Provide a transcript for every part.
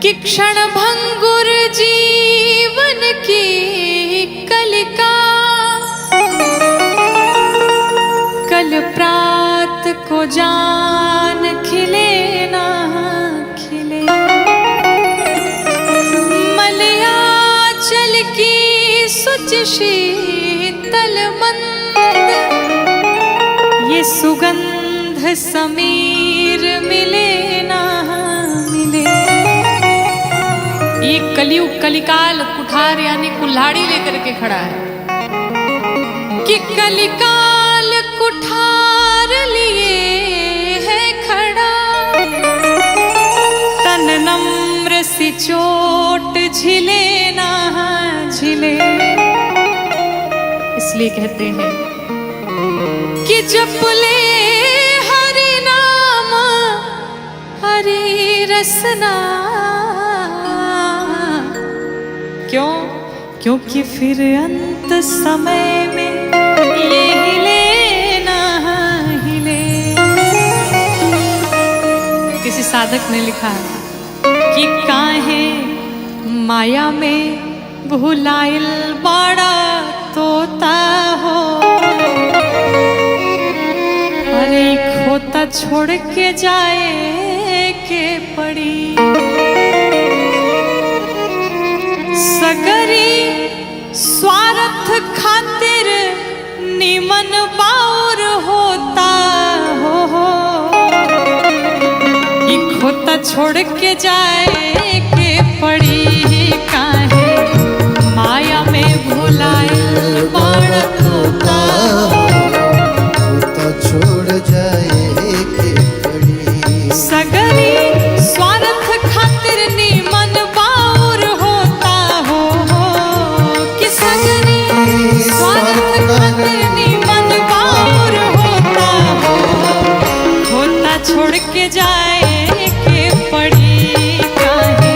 कि क्षण भंगुर जीवन की कलिका कल प्रात को जान खिले ना खिले। मलयाचल की सुच शीतल मंद ये सुगंध समीर मिले ना मिले। ये कलयुग कलिकाल कुठार यानी कुल्हाड़ी लेकर के खड़ा है कि कलिकाल कुठार लिए है खड़ा। तन नम्र सी चोट झिले ना झिले। इसलिए कहते हैं कि जप ले हरि नाम हरि रसना। क्यों? क्योंकि फिर अंत समय में ये हिले ना हिले। किसी साधक ने लिखा है कि काहे माया में भुलाइल बड़ा तोता हो। अरे खोता छोड़ के जाए के पड़ी। सगरी स्वार्थ खातिर निमन बाउर होता हो। ये खोता छोड़ के जाए के पड़ी। काहे माया में भुलाइल बड़ा तोता खोता छोड़ जाए के पड़ी। सगरी स्वार्थ खातिर निमन बाउर होता हो कि सगरी स्वार्थ खातिर निमन बाउर होता हो। खोता छोड़ के जाए के पड़ी। काहे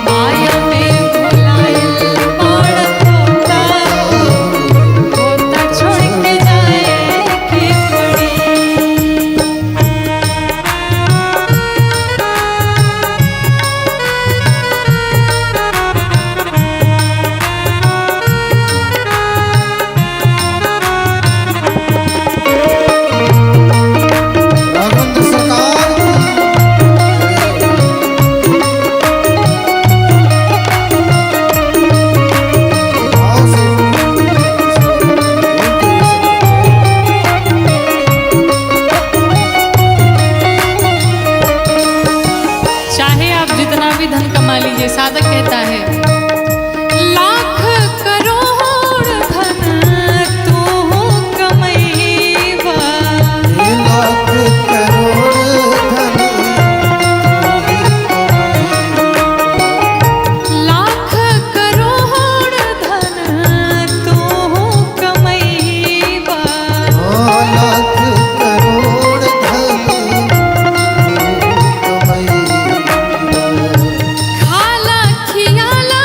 माया में भुलाइल बड़ा तोता खोता छोड़ के जाए के पड़ी। राघवेंद्र सरकार चाहे आप जितना भी धन कमा लीजिए, साधक कहता है लाख करोड़ धन तू कमैबा। लाख करोड़ धन लाख करोड़ धन तू कमैबा। लाख करोड़ धन कमाई। खाला खियाला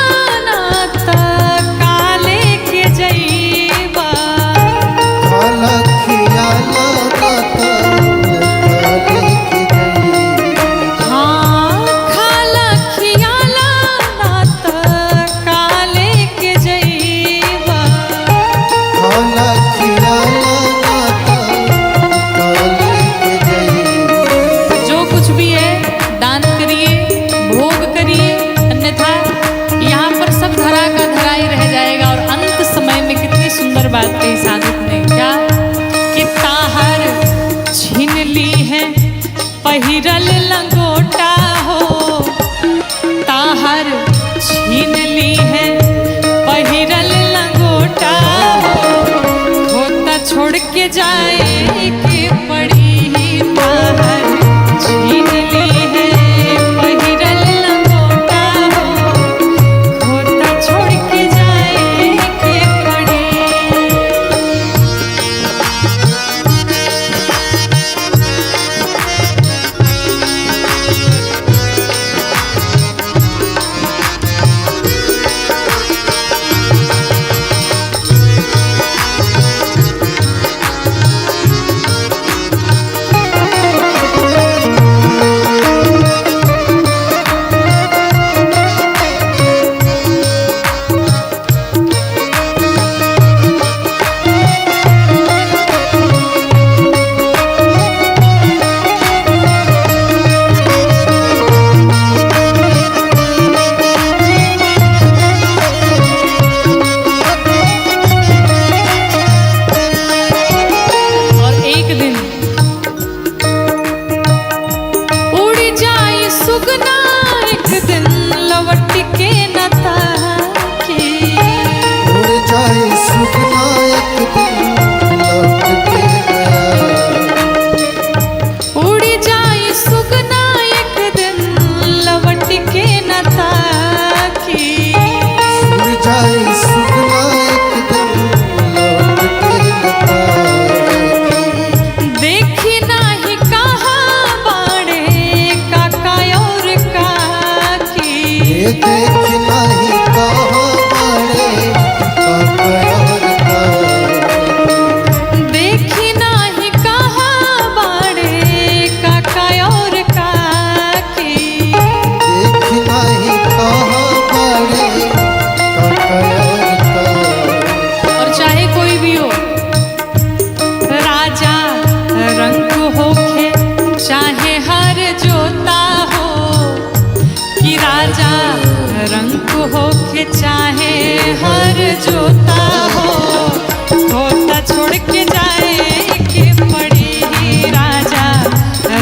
ये देख नहीं कहाँ बड़े और का देखी नाही कहाँ बाड़े काका और काकी। देख नहीं कहाँ बड़े और का और चाहे कोई भी हो, राजा रंग होखे चाहे हर जोता हो, कि राजा रंग होखे चाहे हर जोता हो, होता छोड़ के जाए के पड़ी ही। राजा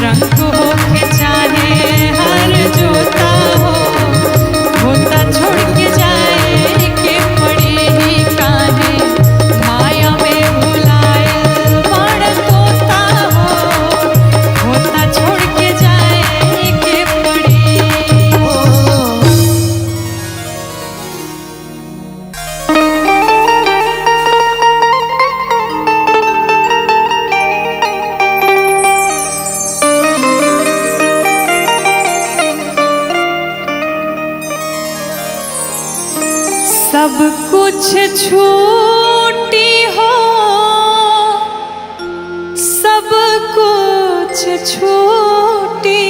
रंग होखे चाहे हर जोता हो, होता छोड़ के जाए के पड़ी ही। काहे माया में भुलाए बड़ तोता हो, होता छोड़ के जाए के पड़ी। सब कुछ छूटी हो, सब कुछ छूटी,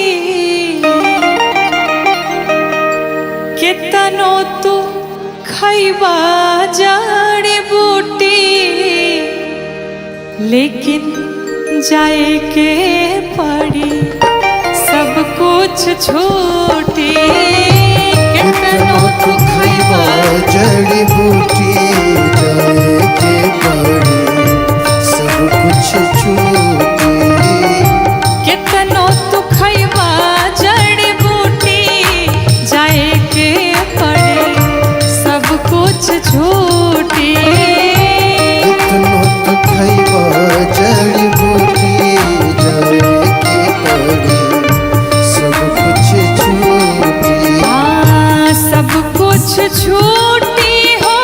कितनो तू खैबा जड़ी बूटी, लेकिन जाए के पड़ी सब कुछ छूटी। कितनो तू खैबा जड़ी बूटी जाए के पड़ी सब कुछ छूटी। कितनो तू खैबा जड़ी बूटी जाए के पड़ी सब कुछ छूटी। कितनो तो खैबा जड़ी बूटी जाए के पड़ी सब कुछ छूटी। हाँ, सब कुछ छूटी हो,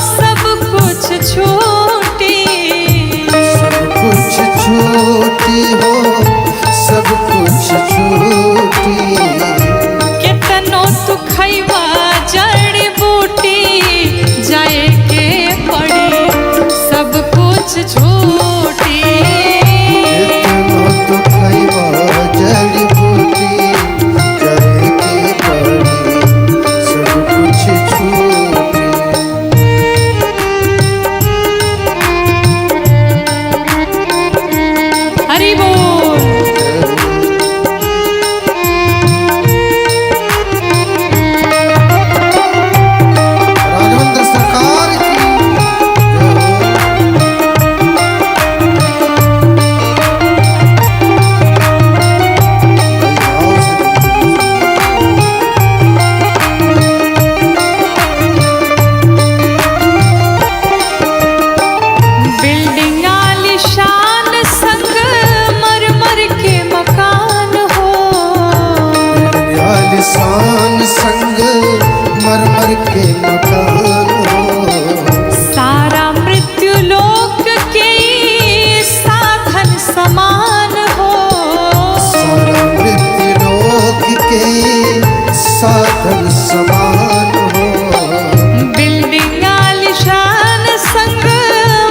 सब कुछ छूटी, सब कुछ छूटी हो सब कुछ छूटी। कितनो तू खैबा जड़ी बूटी जाए के पड़ी सब कुछ छूटी। कितनो तो खैबा जड़ी बूटी जाए के पड़ी सब कुछ छूटी। हरि बोल। राघवेंद्र सरकार की बिल्डिंग आलीशान संग मरमर के मकान हो, आलिशान संग मरमर के मकान हो। सारा मृत्यु लोक के साधन समान हो। सारा मृत्यु लोक के साधन समान हो। बिल्डिंग आलीशान संग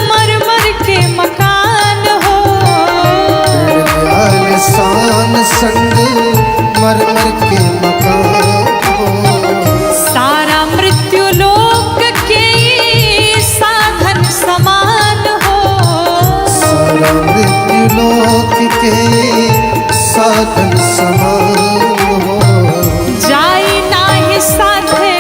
मरमर के मकान हो। आलिशान संग मरमर के मकान हो। सारा मृत्यु लोक के साधन समान हो। सारा मृत्यु लोक के साधन समान हो। जाई नाही साथे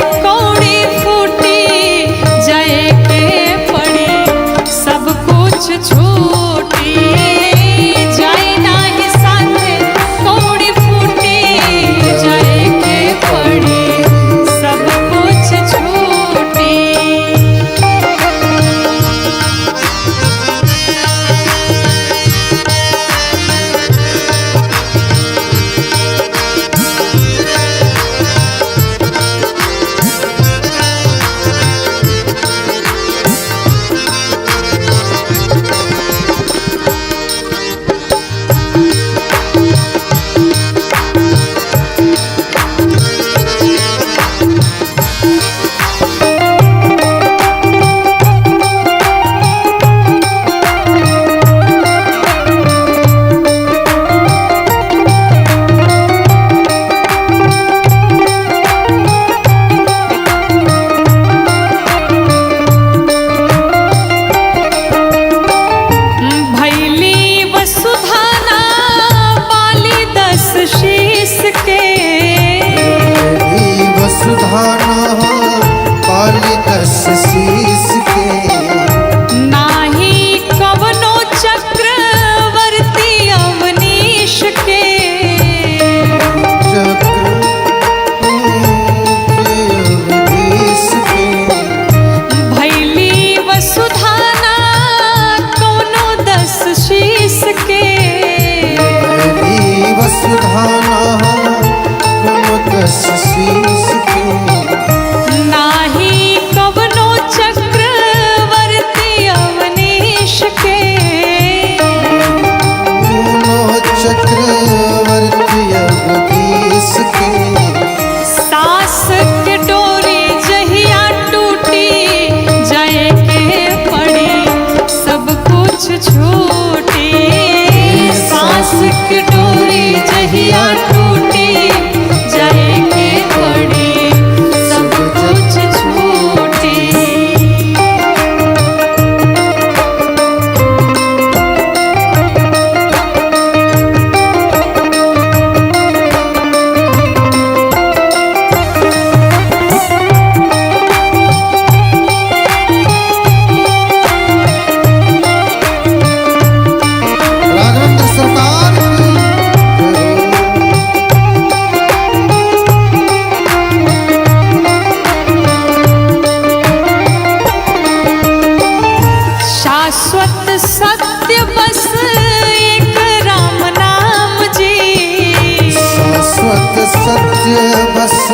बस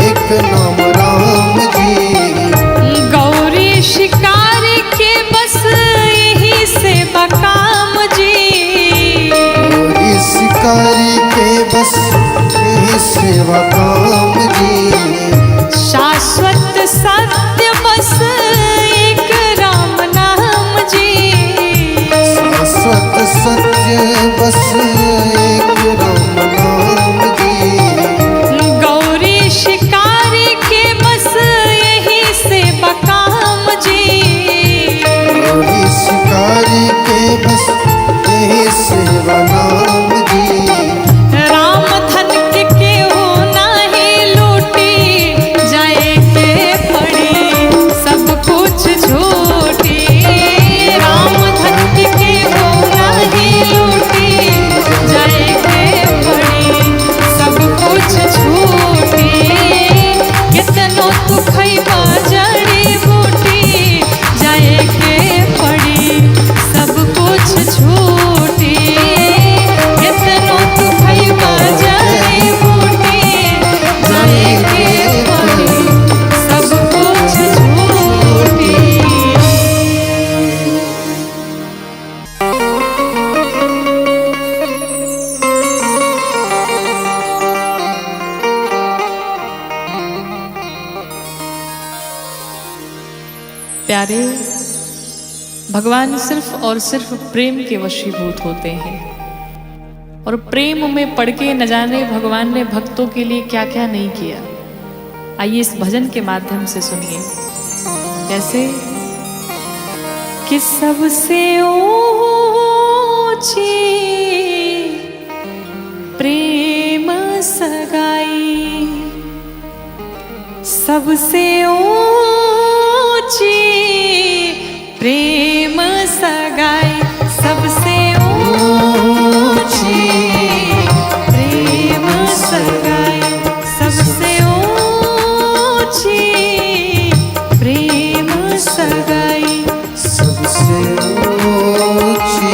एक नाम राम जी। गौरी शिकारी के बस यही से बकाम जी। गौरी शिकारी के बस यही सेवा काम जी। शाश्वत सत्य बस एक राम नाम जी। शाश्वत सत्य बस एक राम नाम जी। गौरी शिकारी के बस यही से बकाम जी। गौरी शिकारी के बस यही सेवा नाम जी। राम धन के हो नाही लूटी जाए के पड़ी सब कुछ झूठी। राम धन के हो नाही लूटी जाए के पड़ी सब कुछ झूठी। कितनो तू खैबा जड़ी बूटी जाए के पड़ी सब कुछ झूठी। कितनो तू खैबा जड़ी बूटी जाए के पड़ी सब कुछ झूठी। प्यारे, भगवान सिर्फ और सिर्फ प्रेम के वशीभूत होते हैं और प्रेम में पड़ के न जाने भगवान ने भक्तों के लिए क्या क्या नहीं किया। आइए इस भजन के माध्यम से सुनिए कैसे कि सबसे ऊंची प्रेम सगाई, सबसे ऊंची प्रेम सगाई, सबसे ऊंची प्रेम सगाई, सबसे ऊंची प्रेम सगाई। सबसे ऊंची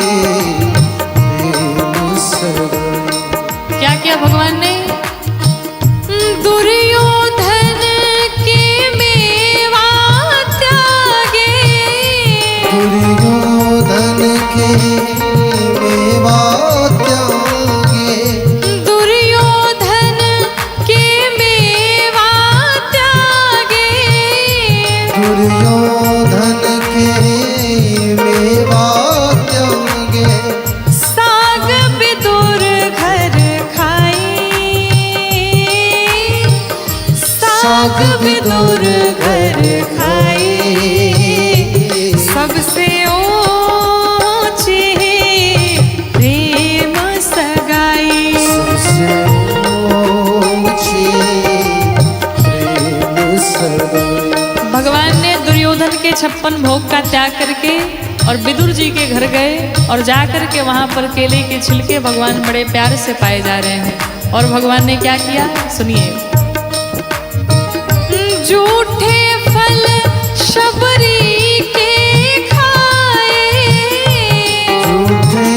प्रेम सगाई। क्या क्या भगवान ने दुर्योधन के मेवा त्यागे, दुर्योधन के मेवा त्यागे, दुर्योधन के मेवा त्यागे, दुर्योधन के मेवा त्यागे। साग विदुर घर खाई, साग विदुर घर खाई, सबसे ऊंची प्रेम सगाई। सबसे ऊंची प्रेम सगाई। भगवान ने दुर्योधन के 56 भोग का त्याग करके और विदुर जी के घर गए और जा करके वहां पर केले के छिलके भगवान बड़े प्यार से पाए जा रहे हैं। और भगवान ने क्या किया सुनिए, झूठे फल शबरी के खाए, झूठे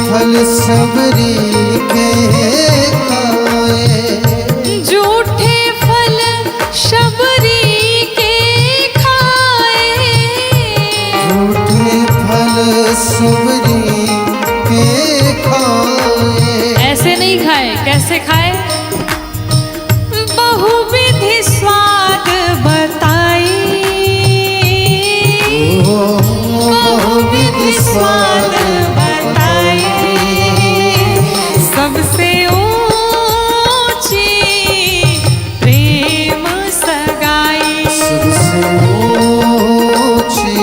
फल सबरी के खाए, झूठे फल शबरी के खाए, झूठे फल सबरी के खाए। ऐसे नहीं खाए, कैसे खाए, बहुविधि स्वाद बताई, बहुविधि स्वाद बताई, सबसे ऊंची प्रेम सगाई। सबसे ऊंची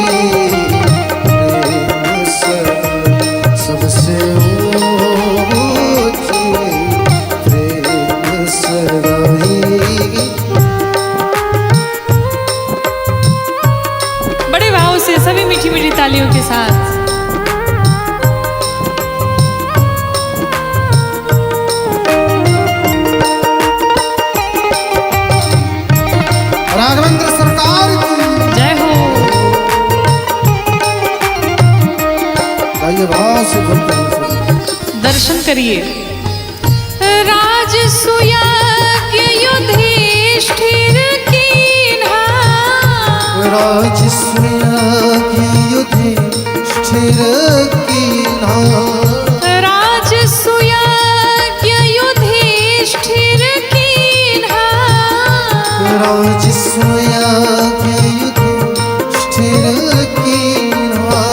प्रेम सगाई। सबसे ऊंची प्रेम सगाई। बड़े भाव से सभी मीठी मीठी तालियों के साथ राघवेंद्र सरकार की जय हो। आइए भाव से बोलते हैं। दर्शन करिए राजसूया के युद्ध राज सोया के युधिष्ठिर कीन्हा।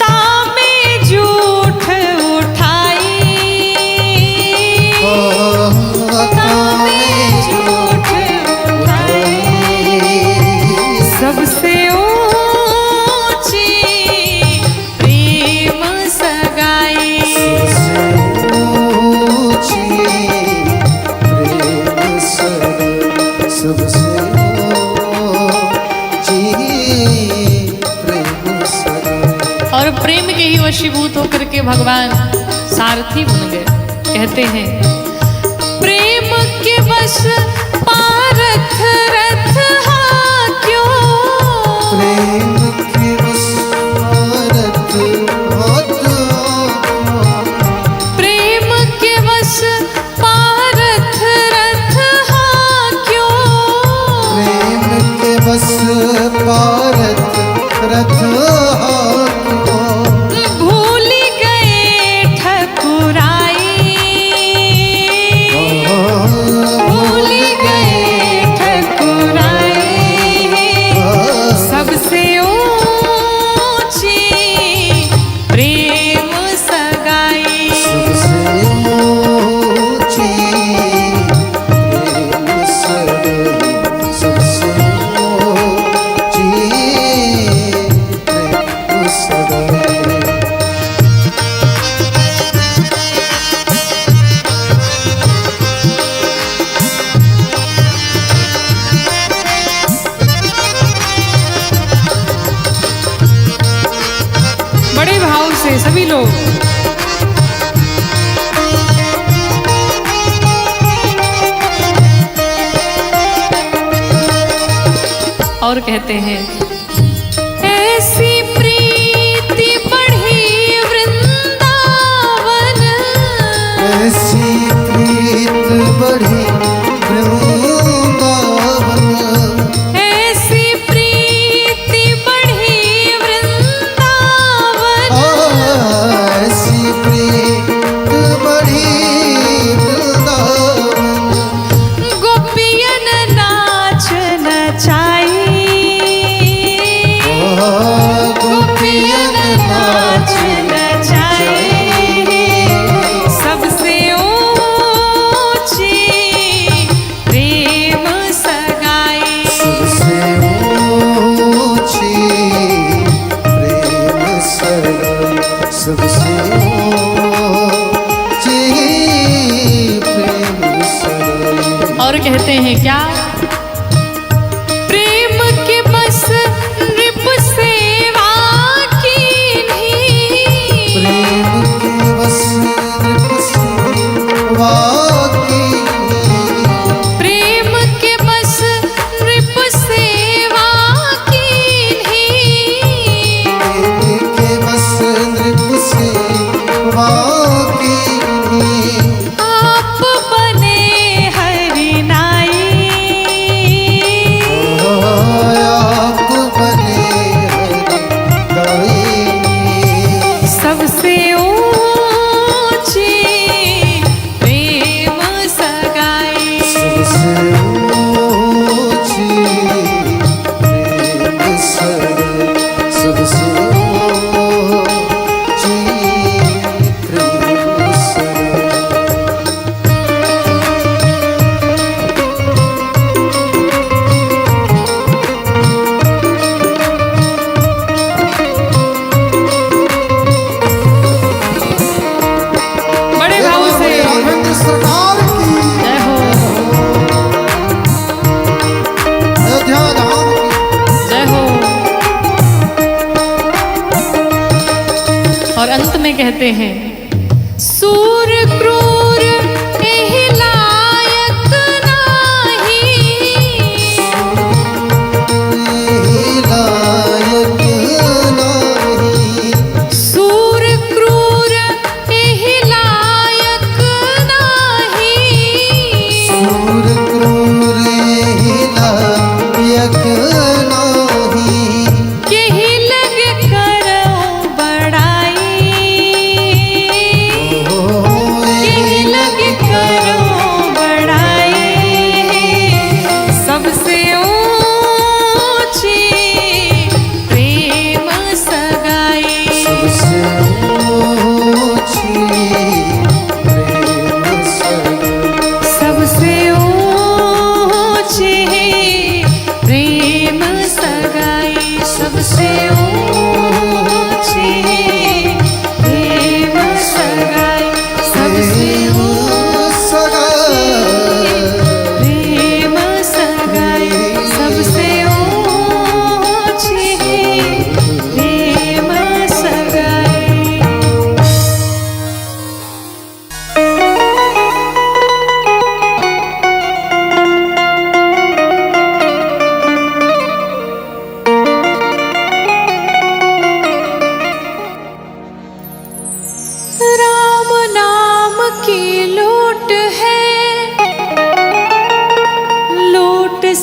तामे झूठ उठाई, तामे झूठ उठाई, सबसे ऊंची प्रेम सगाई। सबसे ऊंची प्रेम सगाई। और प्रेम के ही वशीभूत होकर के भगवान सारथी बन गए। कहते हैं प्रेम के वश पारथ रथ हाक्यों, प्रेम के बस भारत हाथ। प्रेम के वश पारथ रथ हाक्यों, प्रेम के बस भारत रथ हाक्यों। भूल गए ठकुराई, भूल गए ठकुराई, सबसे ऊंची प्रेम सगाई। सबसे ऊंची प्रेम सगाई। सबसे ऊंची प्रेम सगाई। बड़े भाव से सभी लोग और कहते हैं ऐसी प्रीति बढ़ी वृंदावन, ऐसी प्रीत बढ़ी वृंदावन। ऐसी प्रीति बढ़ी वृंदावन, ऐसी प्रीत बढ़ी वृंदावन। गोपियन नाच नचाई, गोपियन नाच नचाई, सबसे ऊंची प्रेम सगाई। सबसे ऊंची प्रेम सगाई। सबसे ऊंची प्रेम सगाई। और कहते हैं क्या प्रेम के बस नृप सेवा कीन्ही, प्रेम के बस नृप सेवा कीन्ही। प्रेम के बस नृप सेवा कीन्ही, प्रेम के बस नृप सेवा कीन्ही। आप बने हरिनाई, आप बने हरिदाई। सबसे ऊंची प्रेम सगाई। सबसे ऊंची प्रेम सगाई। सबसे ऊंची प्रेम सगाई। बड़े भाव से राघवेंद्र सरकार की जय हो, अयोध्या धाम की जय हो। और अंत में कहते हैं सूर क्रूर एहि लायक नाही, लायक नाही। सूर क्रूर एहि लायक नाही, सूर क्रूर लायक नाही। केहि लग करो बड़ाई,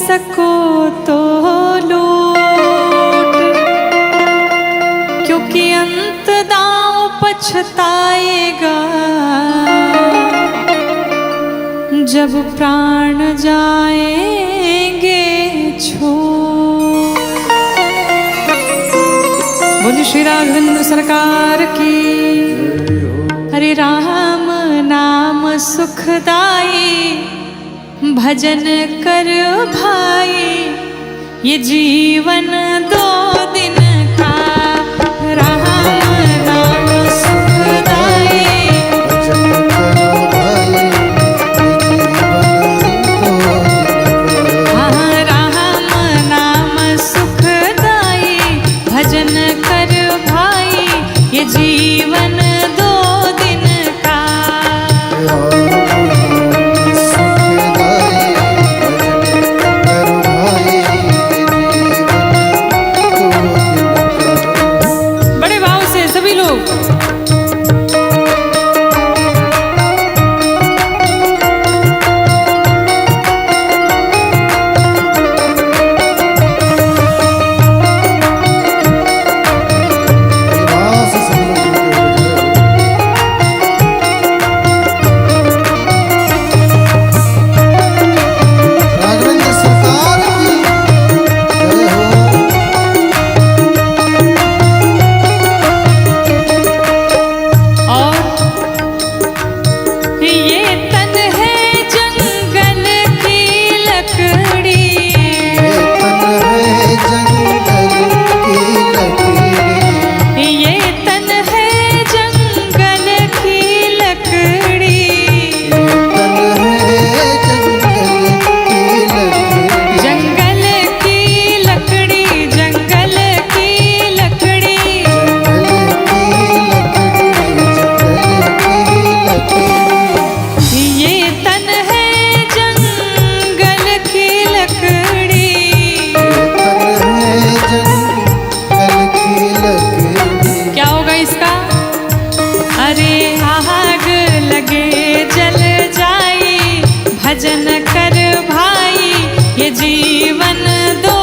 सको तो लूट, क्योंकि अंत दांव पछताएगा जब प्राण जाएंगे छोड़। बोलिए श्री राघवेंद्र सरकार की। हरे राम नाम सुखदाई, भजन कर भाई, ये जीवन 2 दिन का। राम नाम सुखदाई, भजन कर भाई, ये जीवन 2 दिन का। बड़े भाव से सभी लोग भजन कर भाई, ये जीवन 2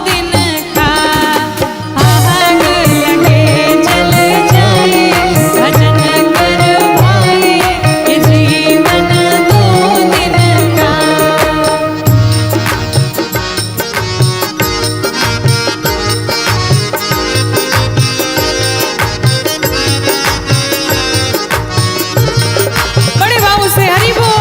दिन का। आग लगे जल जाए, भजन कर भाई, ये जीवन 2 दिन का। बड़े भाव से हरि बोल।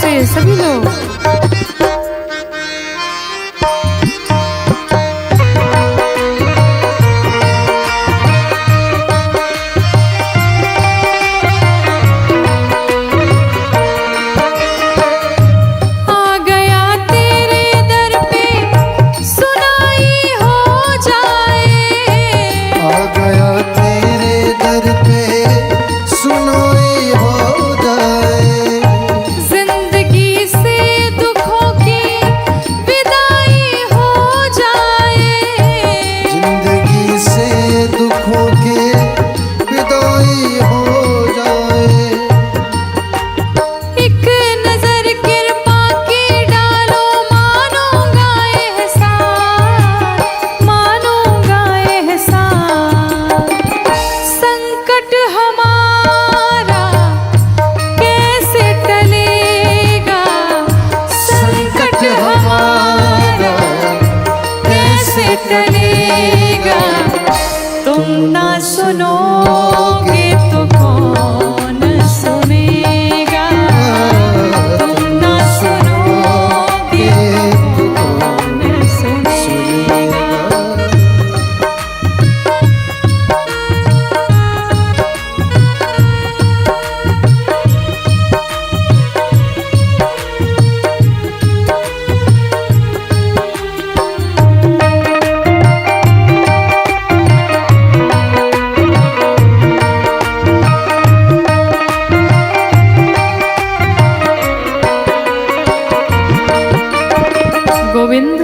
से सभी लोग। तुम ना सुनोगे तो कौन सुनेगा, तुम ना सुनोगे तो कौन सुनेगा। गोविंद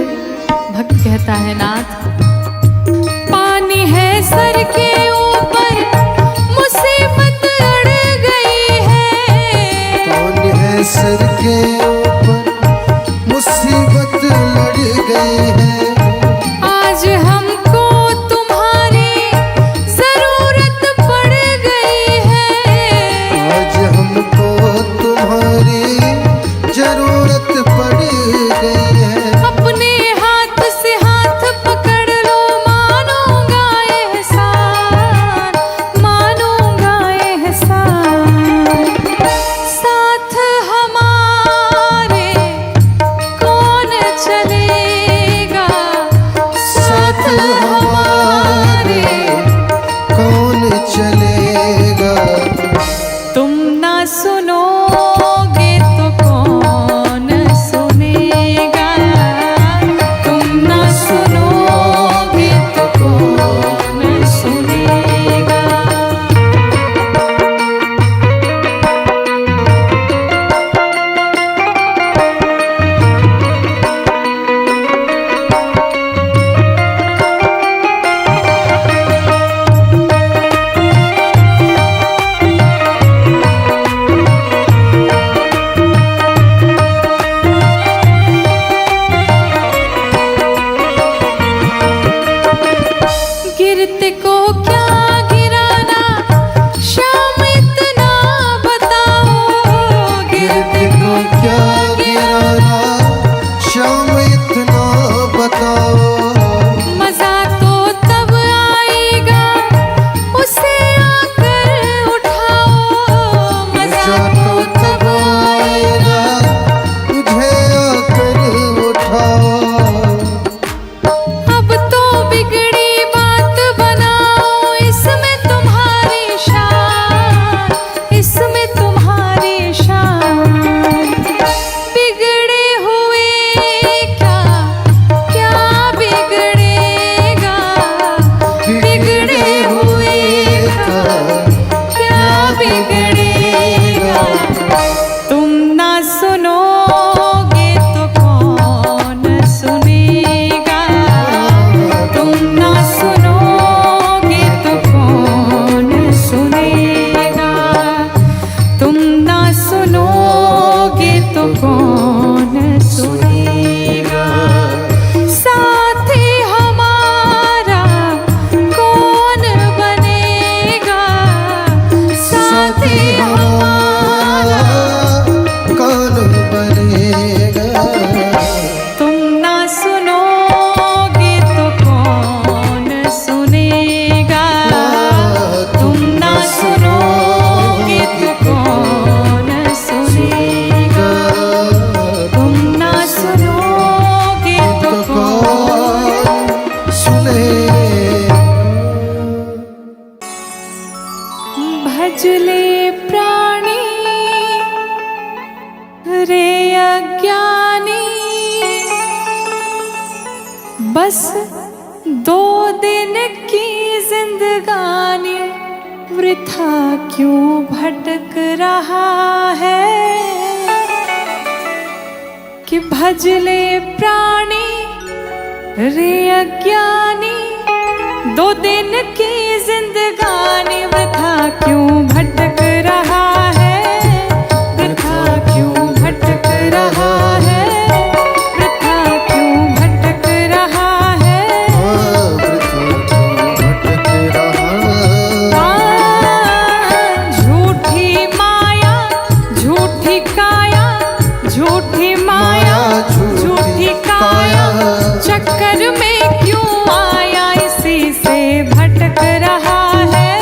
भक्त कहता है नाथ, पानी है सर के ऊपर मुसीबत अड़ गई है, पानी है सर के ऊपर मुसीबत लड़ गई है। आज हमको तुम्हारी जरूरत पड़ गई है, आज हमको तुम्हारी जरूरत पड़ गई है। अपने हाथ से हाथ पकड़ लो, मानूंगा एहसान, मानूंगा एहसान। साथ हमारे कौन चलेगा, साथ हमारे कौन चलेगा। तुम ना सुनोगे तो कौन सुनेगा, तुम ना सुनोगे तो कौन सुनेगा। गिरते को क्या गिराना, शाम इतना बताओ, गिरते को क्या गिराना, शाम इतना बताओ। मजा तो तब आएगा उसे आकर उठाओ, मजा तो तब आएगा तुझे आकर उठाओ। अब तो बिगड़ी बात बनाओ, इसमें तुम्हारी शान, इसमें तुम्हारी शान। बिगड़े हुए क्या क्या बिगड़ेगा, बिगड़े हुए क्या बिगड़ेगा। तुम ना सुनोगे तो कौन सुनेगा, तुम ना सुनोगे तो कौन सुनेगा, तुम ना सुनोगे तो कौन सुनेगा। साथी हमारा कौन बनेगा, साथी हमारा कौन बनेगा। तुम ना सुनोगे तो कौन सुनेगा, तुम ना सुनोगे तो कौन सुनेगा। भजले प्राणी रे अज्ञानी, बस 2 दिन की जिंदगानी वृथा क्यों भटक रहा है। कि भजले प्राणी रे अज्ञानी, 2 दिन की जिंदगानी वृथा क्यों भटक रहा है, वृथा क्यों भटक रहा है, वृथा क्यों भटक रहा है, भटक रहा। झूठी माया झूठी काया, झूठी माया झूठी काया, चक्कर में क्यों आया, इसी से भटक रहा है,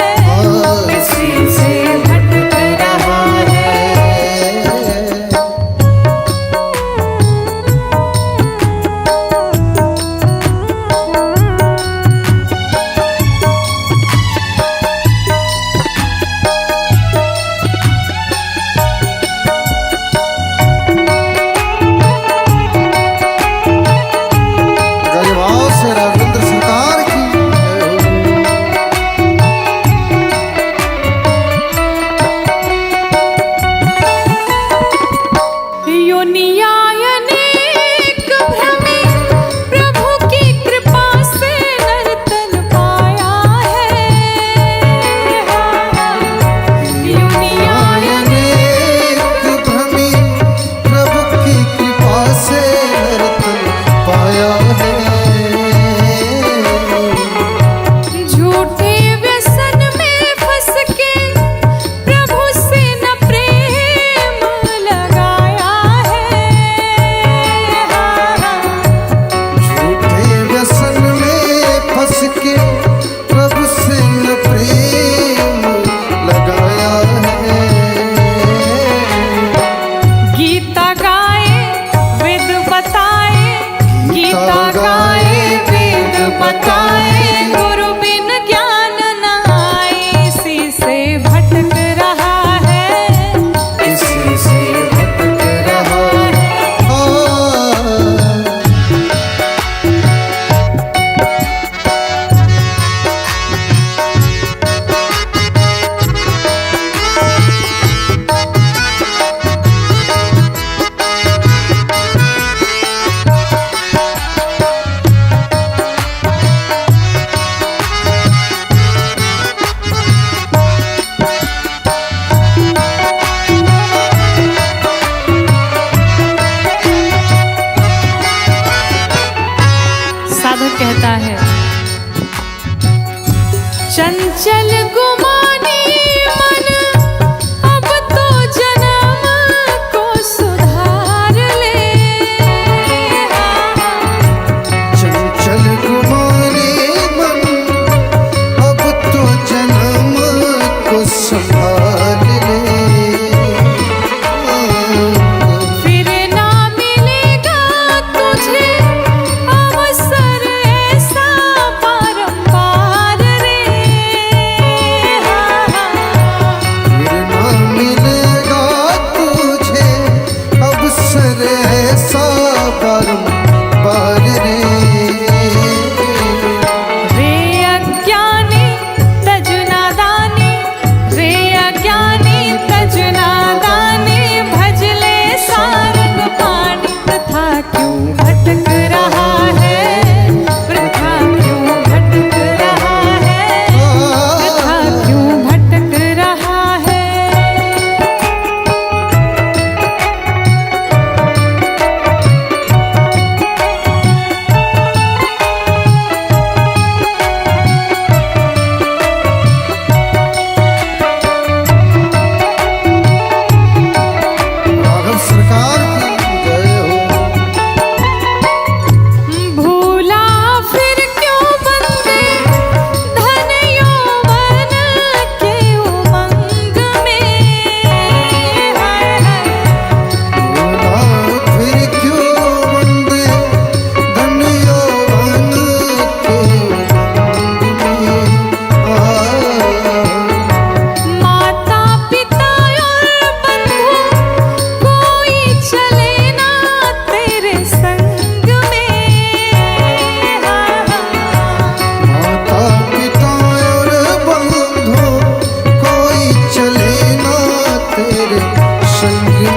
संगी